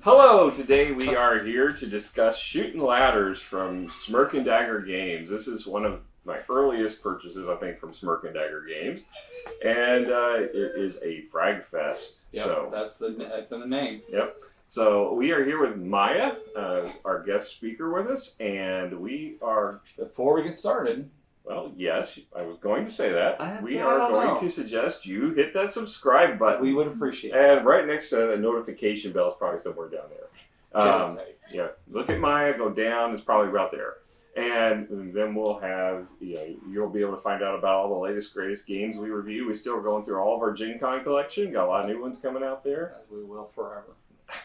Hello, today we are here to discuss Shootin Ladders from Smirk Dagger Games. This is one of my earliest purchases, I think, from Smirk Dagger Games. And it is a frag fest. Yep, so that's in the name. Yep. So we are here with Maya, our guest speaker with us, and we are... Before we get started... Well, yes, I was going to say that. We I are don't going know. to suggest you hit that subscribe button. We would appreciate And that. right next to the notification bell is probably somewhere down there. Yeah, look at Maya, go down, it's probably about there. And then we'll have, you'll be able to find out about all the latest, greatest games we review. We still are going through all of our Gen Con collection. Got a lot of new ones coming out there. We will forever.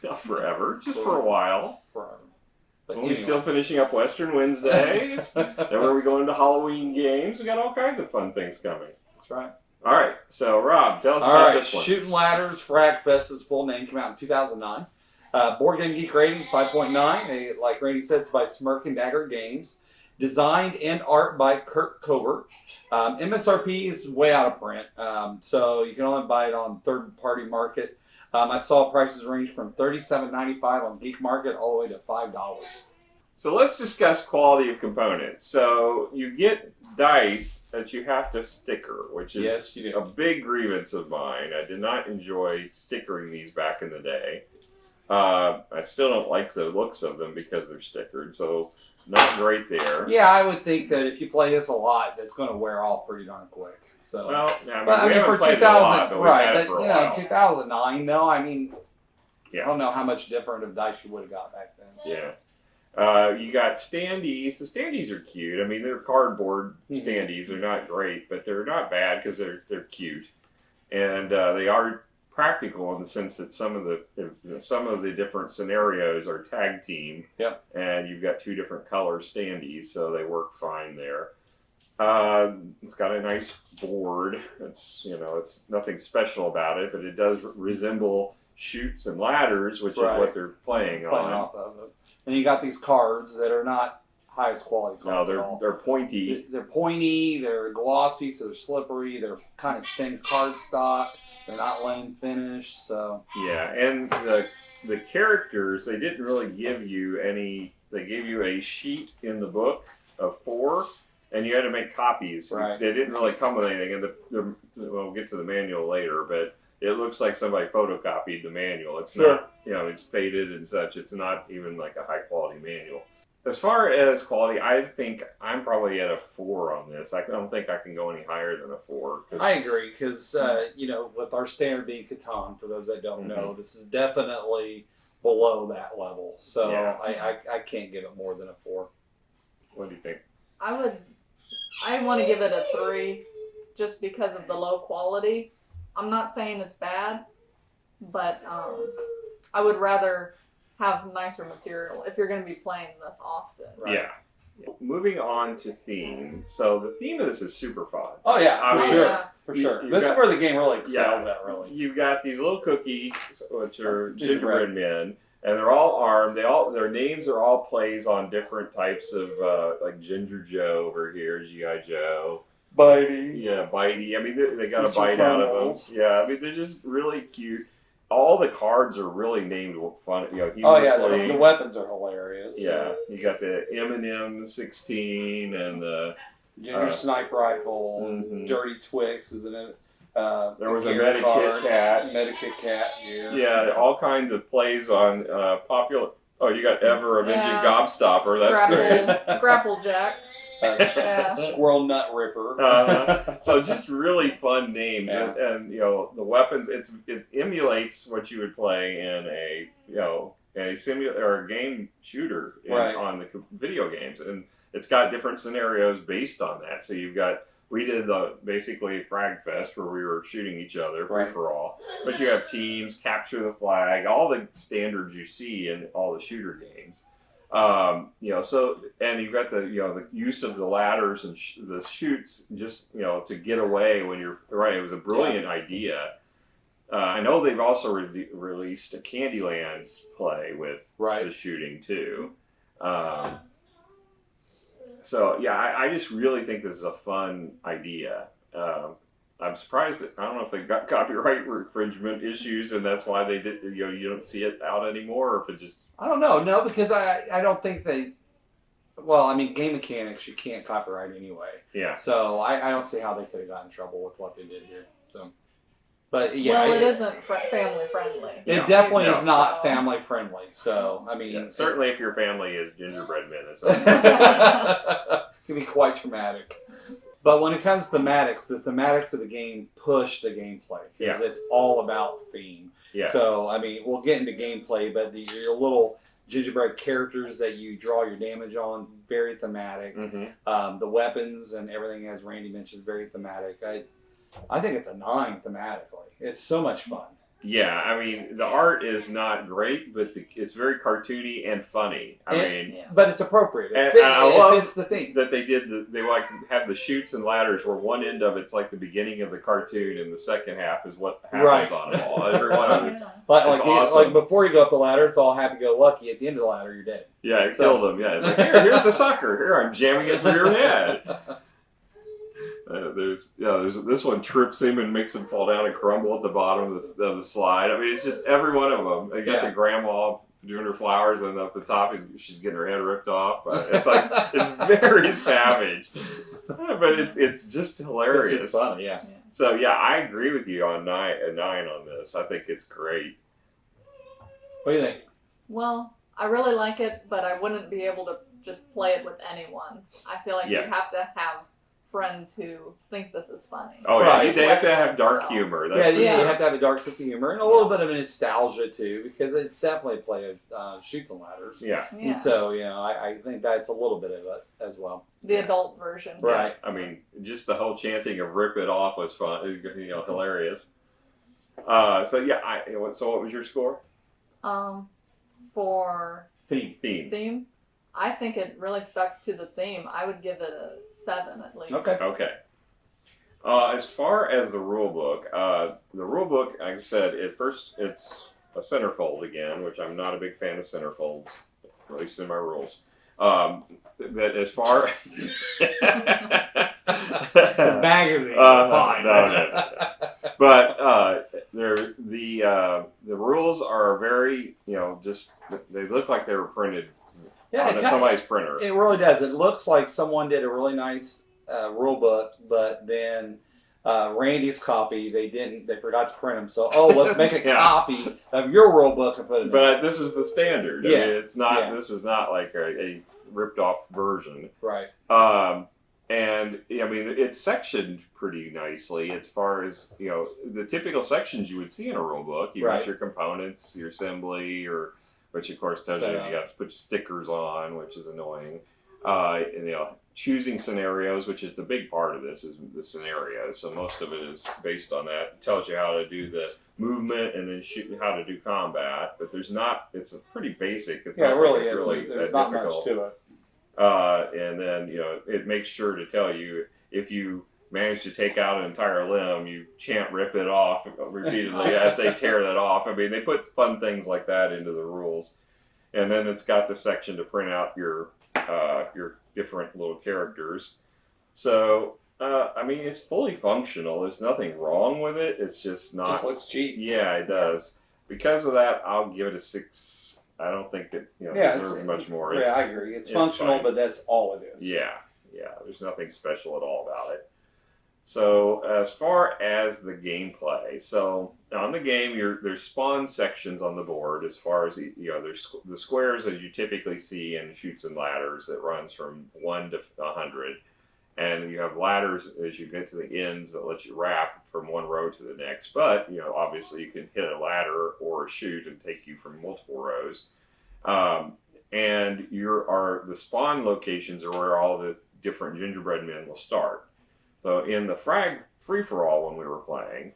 Not forever, just for a while. Forever. But We're still finishing up Western Wednesdays. Then we're going to Halloween games. We got all kinds of fun things coming. That's right. All right, so Rob, tell us about this one. Shootin Ladders Frag Fest, his full name, came out in 2009. Board Game Geek rating 5.9. Like Randy said, it's by Smirk Dagger Games. Designed and art by Kurt Covert. MSRP is way out of print, so you can only buy it on third-party market. I saw prices range from $37.95 on Geek Market all the way to $5. So let's discuss quality of components. So you get dice that you have to sticker, which is a big grievance of mine. I did not enjoy stickering these back in the day. I still don't like the looks of them because they're stickered, so not great there. Yeah, I would think that if you play this a lot, that's going to wear off pretty darn quick. So, well, I mean for 2000, right? But 2009, though. I mean, I don't know how much different of dice you would have got back then. Yeah. You got standees. The standees are cute. I mean, they're cardboard standees. They're not great, but they're not bad because they're cute, and they are practical in the sense that some of the different scenarios are tag team. Yep. And you've got two different color standees, so they work fine there. It's got a nice board. It's nothing special about it, but it does resemble Shoots and Ladders, which is what they're playing on. Off of it. And you got these cards that are not highest quality cards. No, they're pointy. They're pointy. They're glossy, so they're slippery. They're kind of thin cardstock. They're not lane finish. So yeah, and the characters, they didn't really give you any. They gave you a sheet in the book of 4. And you had to make copies. Right. They didn't really come with anything. And we'll get to the manual later, but it looks like somebody photocopied the manual. It's not, it's faded and such. It's not even like a high quality manual. As far as quality, I think I'm probably at a 4 on this. I don't think I can go any higher than a 4. I agree, because, with our standard being Catan, for those that don't know, this is definitely below that level. So I can't give it more than a 4. What do you think? I want to give it a 3 just because of the low quality. I'm not saying it's bad, but I would rather have nicer material if you're going to be playing this often. Right? Yeah. Moving on to theme. So the theme of this is super fun. Oh, yeah, for sure. Yeah. For sure. This is where the game really excels at, really. You've got these little cookies, which are gingerbread men. And they're all armed. Their names are all plays on different types of like Ginger Joe over here, G.I. Joe, Bitey. Yeah, Bitey. I mean, they got a bite out of them. Yeah, I mean, they're just really cute. All the cards are really named fun. Humorously. The weapons are hilarious. Yeah, you got the M&M 16 and the Ginger Sniper Rifle, Dirty Twix, isn't it? There was a Medikit Cat. Yeah, all kinds of plays on popular. Oh, you got Ever Avenging Gobstopper. That's great. Grapple Jacks. Squirrel Nut Ripper. So just really fun names, and the weapons. It emulates what you would play in a simulator or a game shooter on the video games, and it's got different scenarios based on that. So you've got. We did basically Frag Fest where we were shooting each other free for all. But you have teams, capture the flag, all the standards you see in all the shooter games. And you've got the use of the ladders and the shoots just to get away when you're right. It was a brilliant idea. I know they've also released a Candylands play with the shooting too. So, yeah, I just really think this is a fun idea. I'm surprised that I don't know if they got copyright infringement issues, and that's why they did. You don't see it out anymore, or if it just. I don't know. No, because I don't think they. Well, I mean, game mechanics you can't copyright anyway. Yeah. So I don't see how they could have gotten in trouble with what they did here. So, but yeah, well, it isn't family friendly. It definitely is not family friendly. So I mean, certainly if your family is gingerbread men, it's it can be quite traumatic. But when it comes to thematics, the thematics of the game push the gameplay because it's all about theme. Yeah. So I mean, we'll get into gameplay, but your little gingerbread characters that you draw your damage on, very thematic. Mm-hmm. The weapons and everything, as Randy mentioned, very thematic. I think it's a 9 thematically. It's so much fun. Yeah, I mean, the art is not great, but it's very cartoony and funny. But it's appropriate. It fits the theme. That they did. They like have the chutes and ladders, where one end of it's like the beginning of the cartoon, and the second half is what happens on them all. Every one of it's awesome. Like before you go up the ladder, it's all happy-go-lucky. At the end of the ladder, you're dead. Yeah, it killed him. Yeah, it's like here's the sucker. Here I'm jamming it through your head. There's this one trips him and makes him fall down and crumble at the bottom of the slide. I mean, it's just every one of them. They got the grandma doing her flowers, and up the top, she's getting her head ripped off. But it's like it's very savage, but it's just hilarious. It's just fun, yeah. So yeah, I agree with you on a 9 on this. I think it's great. What do you think? Well, I really like it, but I wouldn't be able to just play it with anyone. I feel like you have to have friends who think this is funny. Oh yeah, they have to have dark humor. You have to have a dark sense of humor and a little bit of nostalgia too, because it's definitely played Shoots and Ladders. Yeah. And so I think that's a little bit of it as well. The adult version. Right. I mean, just the whole chanting of "Rip It Off" was fun. Hilarious. So what was your score? For theme. I think it really stuck to the theme. I would give it a 7 at least. Okay. As far as the rule book, like I said, it's a centerfold again, which I'm not a big fan of centerfolds, at least in my rules. But as far this magazine, fine. No. But the rules are very, just they look like they were printed. On somebody's printer. It really does. It looks like someone did a really nice rule book, but then Randy's copy, they forgot to print them. So, let's make a copy of your rule book and put it in. But this is the standard. I mean, it's not. This is not like a ripped off version. Right. And I mean, it's sectioned pretty nicely as far as the typical sections you would see in a rule book. You got your components, your assembly, which of course tells you got to put your stickers on, which is annoying. And, choosing scenarios, which is the big part of this, is the scenario. So most of it is based on that. It tells you how to do the movement and then how to do combat. But there's not. It's a pretty basic. It really is. There's not much to it. And then it makes sure to tell you if you manage to take out an entire limb, you chant "rip it off" repeatedly as they tear that off. I mean, they put fun things like that into the rules. And then it's got the section to print out your different little characters. So, I mean, it's fully functional. There's nothing wrong with it. It's just not... It just looks cheap. Yeah, it does. Because of that, I'll give it a 6. I don't think it deserves much more. I agree. It's functional, but that's all it is. Yeah. There's nothing special at all about it. So as far as the gameplay, so on the game, there's spawn sections on the board. As far as there's the squares as you typically see in Shoots and Ladders that runs from 1 to 100, and you have ladders as you get to the ends that let you wrap from one row to the next. But obviously you can hit a ladder or a chute and take you from multiple rows. And the spawn locations are where all the different gingerbread men will start. So in the frag free-for-all when we were playing,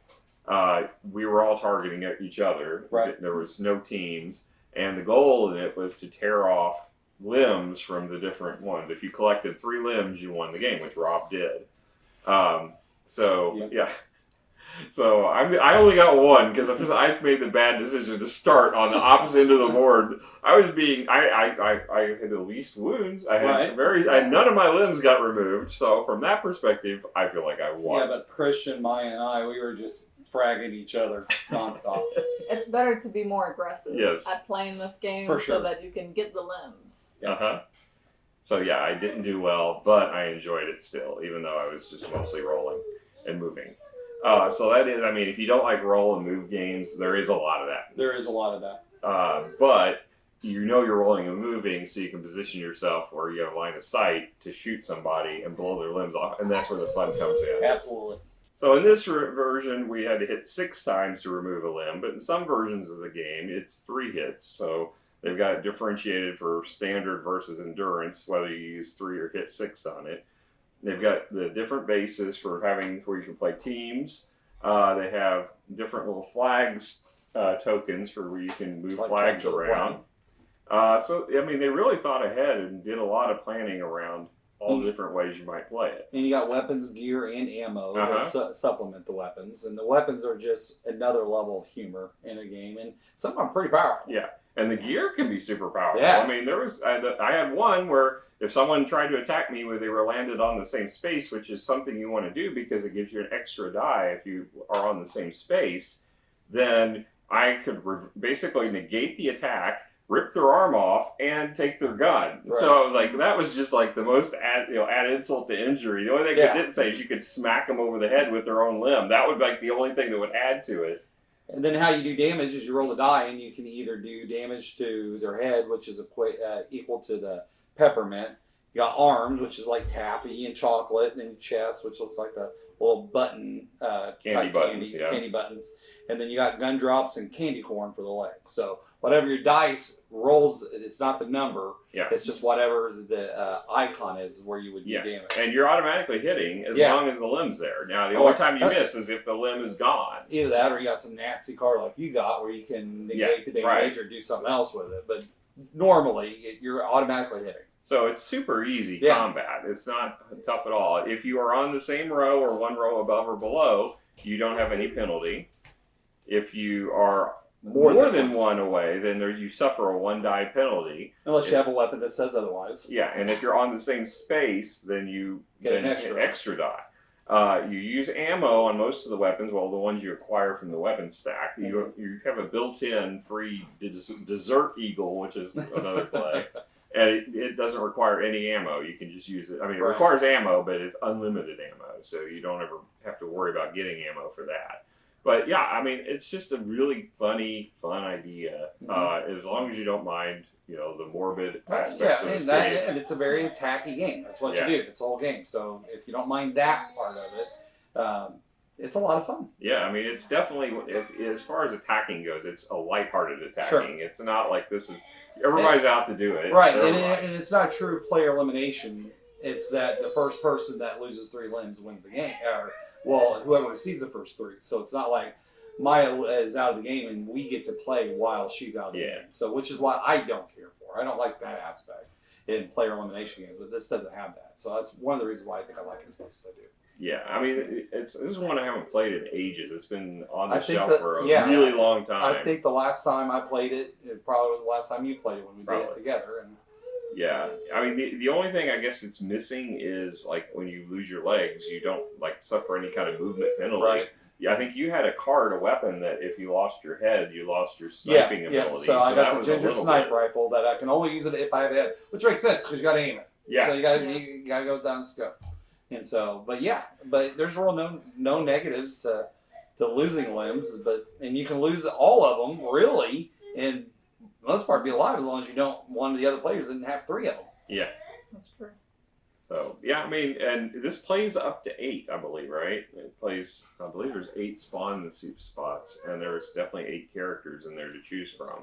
we were all targeting each other. Right. There was no teams. And the goal in it was to tear off limbs from the different ones. If you collected 3 limbs, you won the game, which Rob did. So I only got one because I made the bad decision to start on the opposite end of the board. I had the least wounds. I had none of my limbs got removed. So from that perspective, I feel like I won. Yeah, but Christian, Maya, and I, we were just fragging each other nonstop. It's better to be more aggressive at playing this game so that you can get the limbs. So yeah, I didn't do well, but I enjoyed it still, even though I was just mostly rolling and moving. So that is, I mean, if you don't like roll and move games, there is a lot of that. There is a lot of that. But you know you're rolling and moving, so you can position yourself where you have line of sight to shoot somebody and blow their limbs off, and that's where the fun comes in. Absolutely. So in this version, we had to hit 6 times to remove a limb, but in some versions of the game, it's 3 hits. So they've got it differentiated for standard versus endurance, whether you use 3 or hit 6 on it. They've got the different bases for having where you can play teams. They have different little flags tokens for where you can move flags around. So, I mean, they really thought ahead and did a lot of planning around all the different ways you might play it. And you got weapons, gear, and ammo that supplement the weapons. And the weapons are just another level of humor in a game. And some of them are pretty powerful. Yeah. And the gear can be super powerful. Yeah. I mean, I had one where if someone tried to attack me where they were landed on the same space, which is something you want to do because it gives you an extra die if you are on the same space, then I could basically negate the attack, rip their arm off, and take their gun. Right. So I was like, that was just like the most add insult to injury. The only thing they didn't say is you could smack them over the head with their own limb. That would be like the only thing that would add to it. And then how you do damage is you roll the die, and you can either do damage to their head, which is equal to the peppermint. You got arms, which is like taffy and chocolate, and then chest, which looks like the little button candy buttons. And then you got gun drops and candy corn for the legs. So whatever your dice rolls, it's not the number. Yeah. It's just whatever the icon is where you would do damage. And you're automatically hitting as long as the limb's there. Now, the only time you miss is if the limb is gone. Either that or you got some nasty card like you got where you can negate the damage or do something else with it. But normally, you're automatically hitting. So it's super easy combat. It's not tough at all. If you are on the same row or one row above or below, you don't have any penalty. If you are more than one away, then you suffer a 1 die penalty. Unless you have a weapon that says otherwise. Yeah, and if you're on the same space, then you get an extra die. You use ammo on most of the weapons, well, the ones you acquire from the weapon stack. You have a built-in free Desert Eagle, which is another play. And it doesn't require any ammo. You can just use it. I mean, it requires ammo, but it's unlimited ammo, so you don't ever have to worry about getting ammo for that. But yeah, I mean, it's just a really fun idea. As long as you don't mind, the morbid aspects of this game. And it's a very attacky game. That's what you do. It's a whole game. So if you don't mind that part of it, it's a lot of fun. Yeah, I mean, it's definitely, as far as attacking goes, it's a lighthearted attacking. Sure. It's not like this is, everybody's out to do it. Right, and it's not true player elimination. It's that the first person that loses 3 limbs wins the game. Well, whoever sees the first 3. So it's not like Maya is out of the game and we get to play while she's out of the game. So, which is what I don't care for. I don't like that aspect in player elimination games, but this doesn't have that. So that's one of the reasons why I think I like it as much as I do. Yeah, I mean, this is one I haven't played in ages. It's been on the shelf for a really long time. I think the last time I played it, it probably was the last time you played it when we did it together. And yeah, I mean, the only thing I guess it's missing is, like, when you lose your legs, you don't, like, suffer any kind of movement penalty. Right. Yeah, I think you had a weapon that if you lost your head, you lost your sniping ability. Yeah, so I got the ginger snipe rifle that I can only use it if I have a head, which makes sense because you got to aim it. Yeah. So you got to go down the scope. And so, but there's real no negatives to losing limbs, and you can lose all of them really, and for the most part be alive as long as you don't. One of the other players didn't have 3 of them. Yeah, that's true. So I mean, and this plays up to 8, I believe, right? It plays. I believe there's 8 spawn in the soup spots, and there's definitely 8 characters in there to choose from.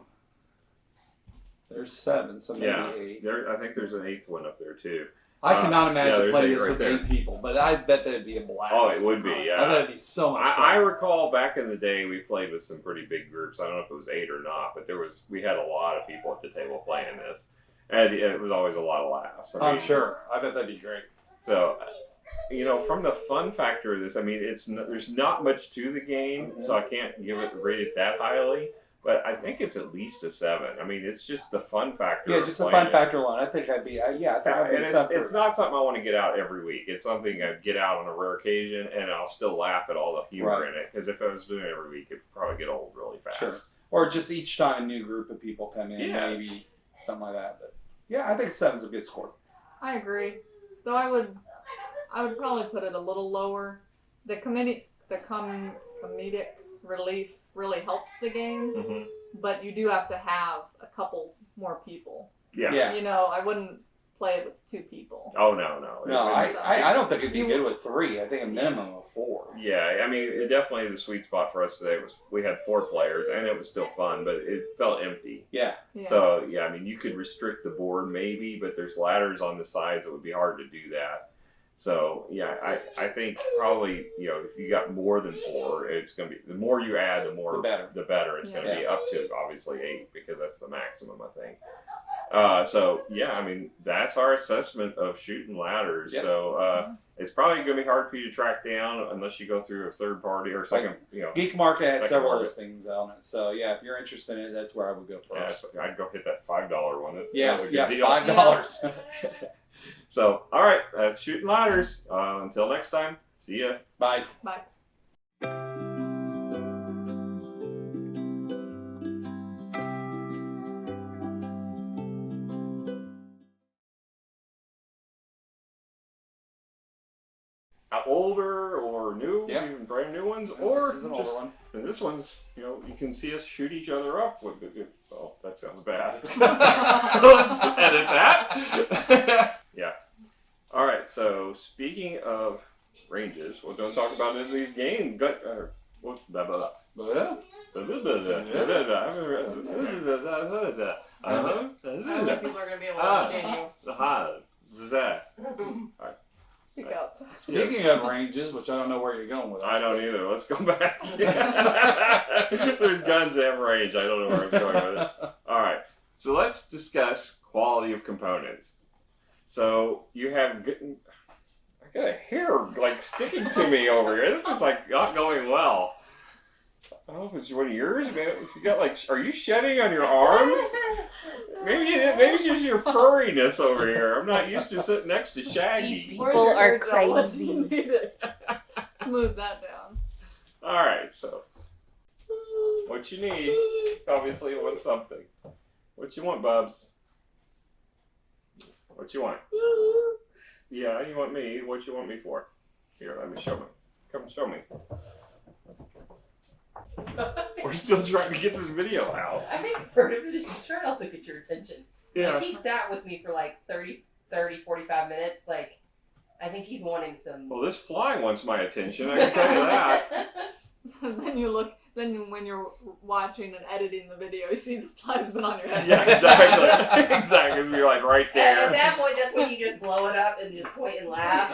There's 7, so maybe 8. I think there's an 8th one up there too. I cannot imagine playing this with 8 people, but I bet that'd be a blast. Oh, it would be, yeah. I bet it'd be so much fun. I recall back in the day we played with some pretty big groups. I don't know if it was 8 or not, but we had a lot of people at the table playing this. And it was always a lot of laughs. I'm sure. I bet that'd be great. So, from the fun factor of this, I mean, there's not much to the game, so I can't rate it that highly. But I think it's at least a 7. I mean, it's just the fun factor. Yeah, just the fun factor alone. I think I'd be. I'd be it's not something I want to get out every week. It's something I'd get out on a rare occasion, and I'll still laugh at all the humor in it. Because if I was doing it every week, it'd probably get old really fast. Sure. Or just each time a new group of people come in, maybe something like that. But yeah, I think 7's a good score. I agree. Though I would probably put it a little lower. The comedic relief really helps the game, but you do have to have a couple more people. Yeah. I wouldn't play it with 2 people. Oh, no. I don't think it'd be good with 3. I think a minimum of 4. Yeah, I mean, it definitely, the sweet spot for us today was we had 4 players, and it was still fun, but it felt empty. Yeah. So, I mean, you could restrict the board maybe, but there's ladders on the sides. It would be hard to do that. So, I think probably, if you got more than 4, it's going to be, the more you add, the better. It's going to be up to, obviously, 8, because that's the maximum, I think. I mean, that's our assessment of Shootin Ladders. Yep. So, it's probably going to be hard for you to track down unless you go through a third party or second, Geek Market had several listings on it. So, if you're interested in it, that's where I would go first. Yeah, I'd go hit that $5 one. That was a good deal. $5. So, all right, that's Shootin Ladders. Until next time, see ya. Bye. Bye. Older or new, even brand new ones, or this is an older one. And this one's, you can see us shoot each other up with it. Oh, that sounds bad. Let's edit that. Yeah. All right. So speaking of ranges, well, don't talk about any of these games. I know people are going to be able to understand you. All right. Speak up. Speaking of ranges, which I don't know where you're going with. I don't either. Let's go back. There's guns that have range. I don't know where I was going with it. All right. So let's discuss quality of components. So you have I got a hair sticking to me over here. This is not going well. I don't know if it's one of yours. Man, if you got are you shedding on your arms? Maybe it's just your furriness over here. I'm not used to sitting next to Shaggy. These people are crazy. Smooth that down. All right, so what you need? Obviously, you want something. What you want, Bubs? What you want? Yeah, you want me. What you want me for? Here, let me show me. Come show me. We're still trying to get this video out. I think part of it is just trying to also get your attention. Yeah. He sat with me for 30, 45 minutes. I think he's wanting some... Well, this fly wants my attention, I can tell you that. Then when you're watching and editing the video, you see the fly's been on your head. Yeah, exactly. Exactly. You're right there. And at that point, that's when you just blow it up and just point and laugh,